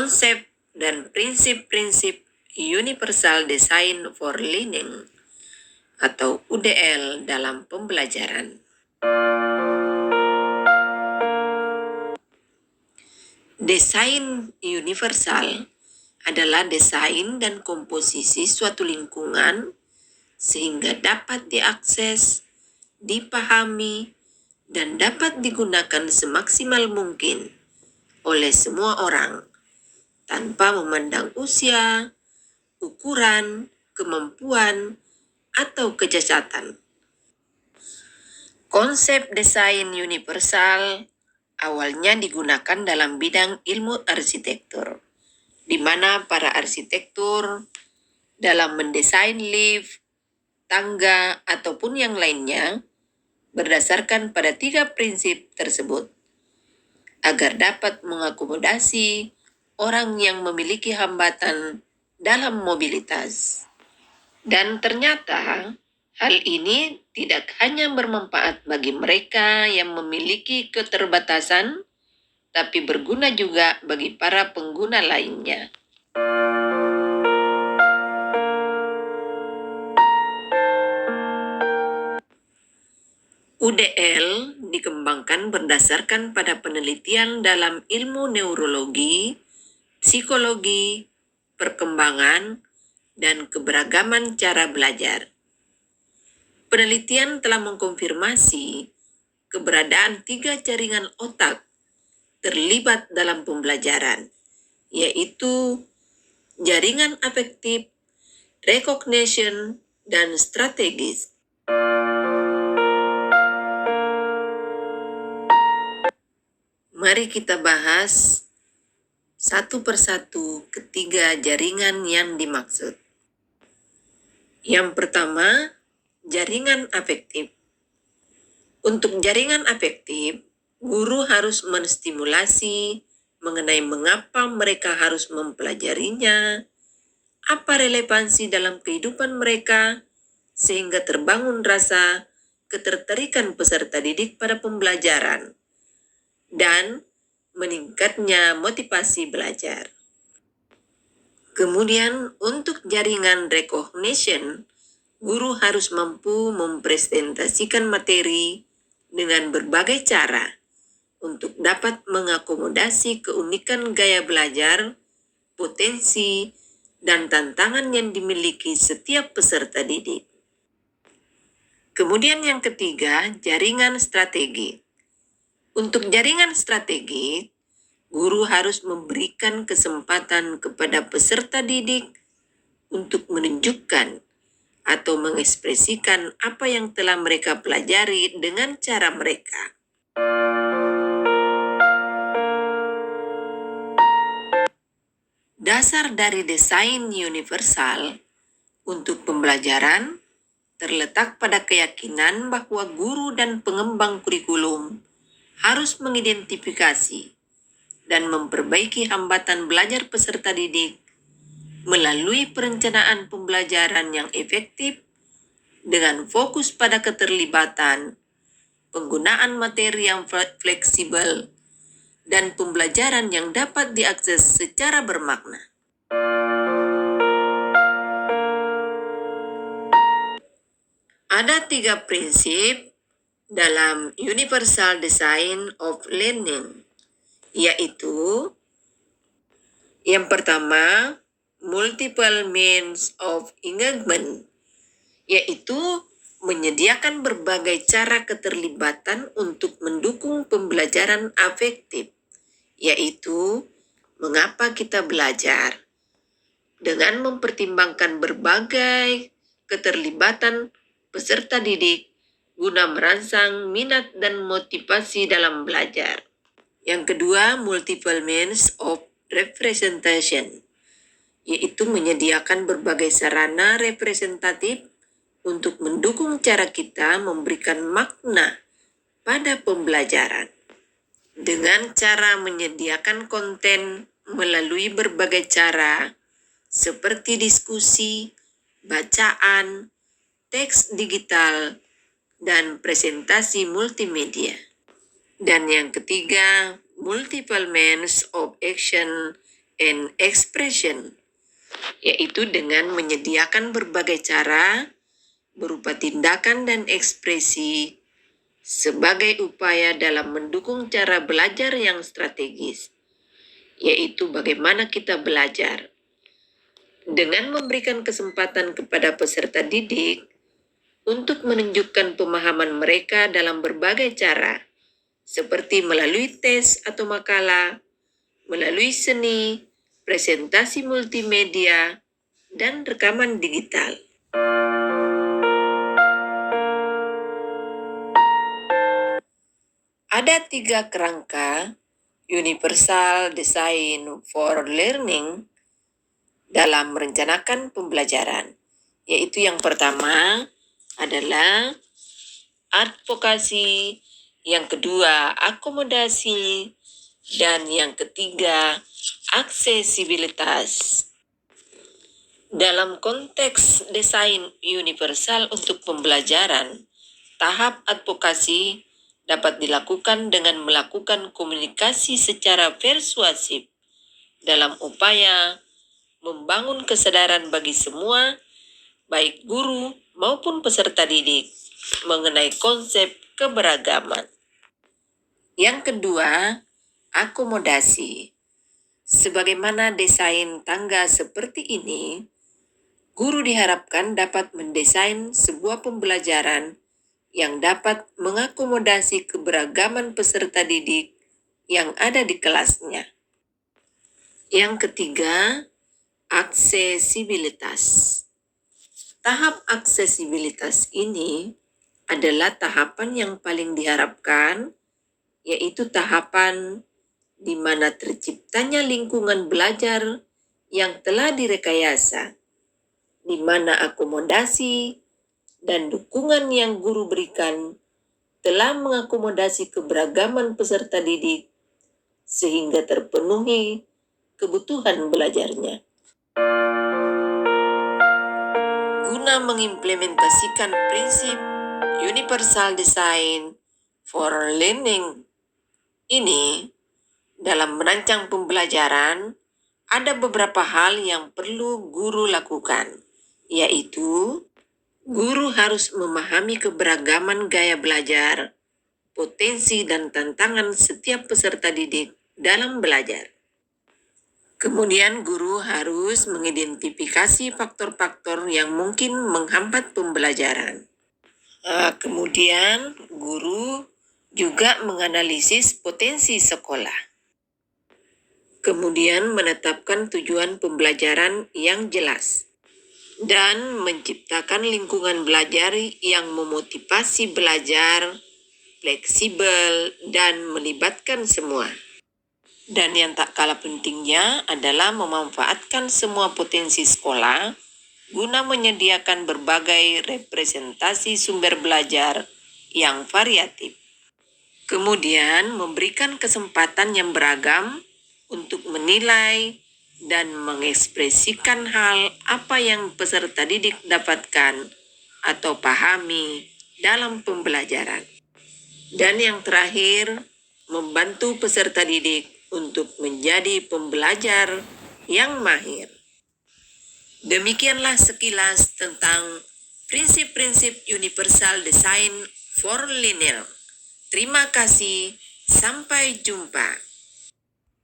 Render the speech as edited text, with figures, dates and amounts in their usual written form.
konsep dan prinsip-prinsip Universal Design for Learning atau UDL dalam pembelajaran. Desain universal adalah desain dan komposisi suatu lingkungan sehingga dapat diakses, dipahami, dan dapat digunakan semaksimal mungkin oleh semua orang tanpa memandang usia, ukuran, kemampuan, atau kecacatan. Konsep desain universal awalnya digunakan dalam bidang ilmu arsitektur, di mana para arsitektur dalam mendesain lift, tangga, ataupun yang lainnya berdasarkan pada 3 prinsip tersebut, agar dapat mengakomodasi orang yang memiliki hambatan dalam mobilitas. Dan ternyata hal ini tidak hanya bermanfaat bagi mereka yang memiliki keterbatasan, tapi berguna juga bagi para pengguna lainnya. UDL dikembangkan berdasarkan pada penelitian dalam ilmu neurologi, psikologi, perkembangan, dan keberagaman cara belajar. Penelitian telah mengkonfirmasi keberadaan 3 jaringan otak terlibat dalam pembelajaran, yaitu jaringan afektif, recognition, dan strategis. Mari kita bahas satu persatu ketiga jaringan yang dimaksud. Yang pertama, jaringan afektif. Untuk jaringan afektif, guru harus menstimulasi mengenai mengapa mereka harus mempelajarinya, apa relevansi dalam kehidupan mereka, sehingga terbangun rasa ketertarikan peserta didik pada pembelajaran, dan meningkatnya motivasi belajar. Kemudian untuk jaringan recognition, guru harus mampu mempresentasikan materi dengan berbagai cara untuk dapat mengakomodasi keunikan gaya belajar, potensi, dan tantangan yang dimiliki setiap peserta didik. Kemudian yang ketiga, jaringan strategi. Untuk jaringan strategi, guru harus memberikan kesempatan kepada peserta didik untuk menunjukkan atau mengekspresikan apa yang telah mereka pelajari dengan cara mereka. Dasar dari desain universal untuk pembelajaran terletak pada keyakinan bahwa guru dan pengembang kurikulum harus mengidentifikasi dan memperbaiki hambatan belajar peserta didik melalui perencanaan pembelajaran yang efektif dengan fokus pada keterlibatan, penggunaan materi yang fleksibel, dan pembelajaran yang dapat diakses secara bermakna. Ada 3 prinsip dalam Universal Design of Learning, yaitu yang pertama, multiple means of engagement, yaitu menyediakan berbagai cara keterlibatan untuk mendukung pembelajaran afektif, yaitu mengapa kita belajar, dengan mempertimbangkan berbagai keterlibatan peserta didik guna merangsang minat dan motivasi dalam belajar. Yang kedua, multiple means of representation, yaitu menyediakan berbagai sarana representatif untuk mendukung cara kita memberikan makna pada pembelajaran. Dengan cara menyediakan konten melalui berbagai cara, seperti diskusi, bacaan, teks digital, dan presentasi multimedia. Dan yang ketiga, multiple means of action and expression, yaitu dengan menyediakan berbagai cara berupa tindakan dan ekspresi sebagai upaya dalam mendukung cara belajar yang strategis, yaitu bagaimana kita belajar. Dengan memberikan kesempatan kepada peserta didik untuk menunjukkan pemahaman mereka dalam berbagai cara, seperti melalui tes atau makalah, melalui seni, presentasi multimedia, dan rekaman digital. Ada 3 kerangka Universal Design for Learning dalam merencanakan pembelajaran, yaitu yang pertama adalah advokasi, yang kedua akomodasi, dan yang ketiga aksesibilitas. Dalam konteks desain universal untuk pembelajaran, tahap advokasi dapat dilakukan dengan melakukan komunikasi secara persuasif dalam upaya membangun kesadaran bagi semua, baik guru maupun peserta didik, mengenai konsep keberagaman. Yang kedua, akomodasi. Sebagaimana desain tangga seperti ini, guru diharapkan dapat mendesain sebuah pembelajaran yang dapat mengakomodasi keberagaman peserta didik yang ada di kelasnya. Yang ketiga, aksesibilitas. Tahap aksesibilitas ini adalah tahapan yang paling diharapkan, yaitu tahapan di mana terciptanya lingkungan belajar yang telah direkayasa, di mana akomodasi dan dukungan yang guru berikan telah mengakomodasi keberagaman peserta didik sehingga terpenuhi kebutuhan belajarnya. Guna mengimplementasikan prinsip Universal Design for Learning ini, dalam merancang pembelajaran, ada beberapa hal yang perlu guru lakukan, yaitu guru harus memahami keberagaman gaya belajar, potensi dan tantangan setiap peserta didik dalam belajar. Kemudian guru harus mengidentifikasi faktor-faktor yang mungkin menghambat pembelajaran. Kemudian guru juga menganalisis potensi sekolah. Kemudian menetapkan tujuan pembelajaran yang jelas dan menciptakan lingkungan belajar yang memotivasi belajar, fleksibel, dan melibatkan semua. Dan yang tak kalah pentingnya adalah memanfaatkan semua potensi sekolah guna menyediakan berbagai representasi sumber belajar yang variatif. Kemudian memberikan kesempatan yang beragam untuk menilai dan mengekspresikan hal apa yang peserta didik dapatkan atau pahami dalam pembelajaran. Dan yang terakhir, membantu peserta didik untuk menjadi pembelajar yang mahir. Demikianlah sekilas tentang prinsip-prinsip Universal Design for Learning. Terima kasih, sampai jumpa.